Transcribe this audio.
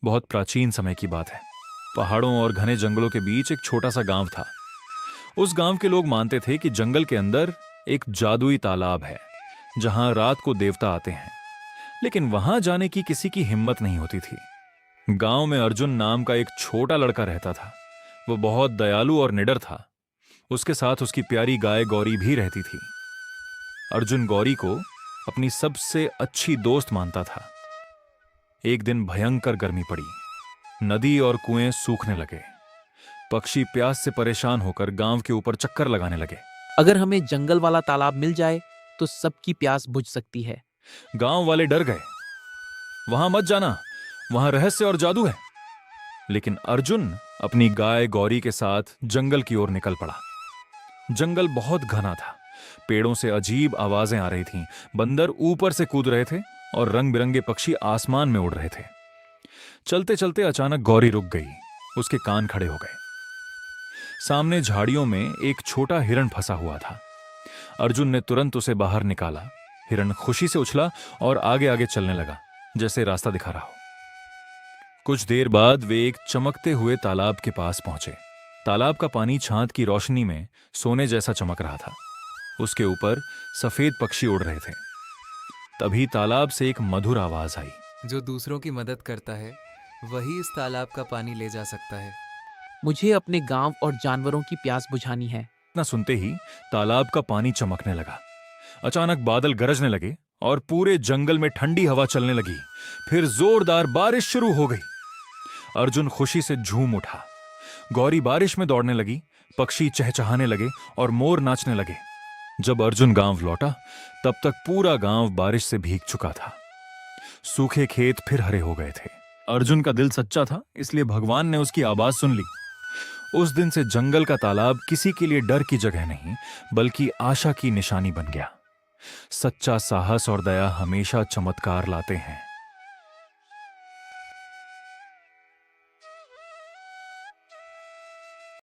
बहुत प्राचीन समय की बात है। पहाड़ों और घने जंगलों के बीच एक छोटा सा गांव था। उस गांव के लोग मानते थे कि जंगल के अंदर एक जादुई तालाब है जहां रात को देवता आते हैं, लेकिन वहां जाने की किसी की हिम्मत नहीं होती थी। गांव में अर्जुन नाम का एक छोटा लड़का रहता था। वो बहुत दयालु और निडर था। उसके साथ उसकी प्यारी गाय गौरी भी रहती थी। अर्जुन गौरी को अपनी सबसे अच्छी दोस्त मानता था। एक दिन भयंकर गर्मी पड़ी। नदी और कुएं सूखने लगे। पक्षी प्यास से परेशान होकर गांव के ऊपर चक्कर लगाने लगे। अगर हमें जंगल वाला तालाब मिल जाए तो सबकी प्यास बुझ सकती है। गांव वाले डर गए। वहां मत जाना, वहां रहस्य और जादू है। लेकिन अर्जुन अपनी गाय गौरी के साथ जंगल की ओर निकल पड़ा। जंगल बहुत घना था। पेड़ों से अजीब आवाजें आ रही थीं। बंदर ऊपर से कूद रहे थे और रंग बिरंगे पक्षी आसमान में उड़ रहे थे। चलते चलते अचानक गौरी रुक गई। उसके कान खड़े हो गए। सामने झाड़ियों में एक छोटा हिरण फंसा हुआ था। अर्जुन ने तुरंत उसे बाहर निकाला। हिरण खुशी से उछला और आगे आगे चलने लगा, जैसे रास्ता दिखा रहा हो। कुछ देर बाद वे एक चमकते हुए तालाब के पास पहुंचे। तालाब का पानी चांद की रोशनी में सोने जैसा चमक रहा था। उसके ऊपर सफेद पक्षी उड़ रहे थे। तभी तालाब से एक मधुर आवाज आई। जो दूसरों की मदद करता है वही इस तालाब का पानी ले जा सकता है। मुझे अपने गांव और जानवरों की प्यास बुझानी है। इतना सुनते ही तालाब का पानी चमकने लगा। अचानक बादल गरजने लगे और पूरे जंगल में ठंडी हवा चलने लगी। फिर जोरदार बारिश शुरू हो गई। अर्जुन खुशी से झूम उठा। गौरी बारिश में दौड़ने लगी। पक्षी चहचहाने लगे और मोर नाचने लगे। जब अर्जुन गांव लौटा तब तक पूरा गांव बारिश से भीग चुका था। सूखे खेत फिर हरे हो गए थे। अर्जुन का दिल सच्चा था, इसलिए भगवान ने उसकी आवाज सुन ली। उस दिन से जंगल का तालाब किसी के लिए डर की जगह नहीं, बल्कि आशा की निशानी बन गया। सच्चा साहस और दया हमेशा चमत्कार लाते हैं।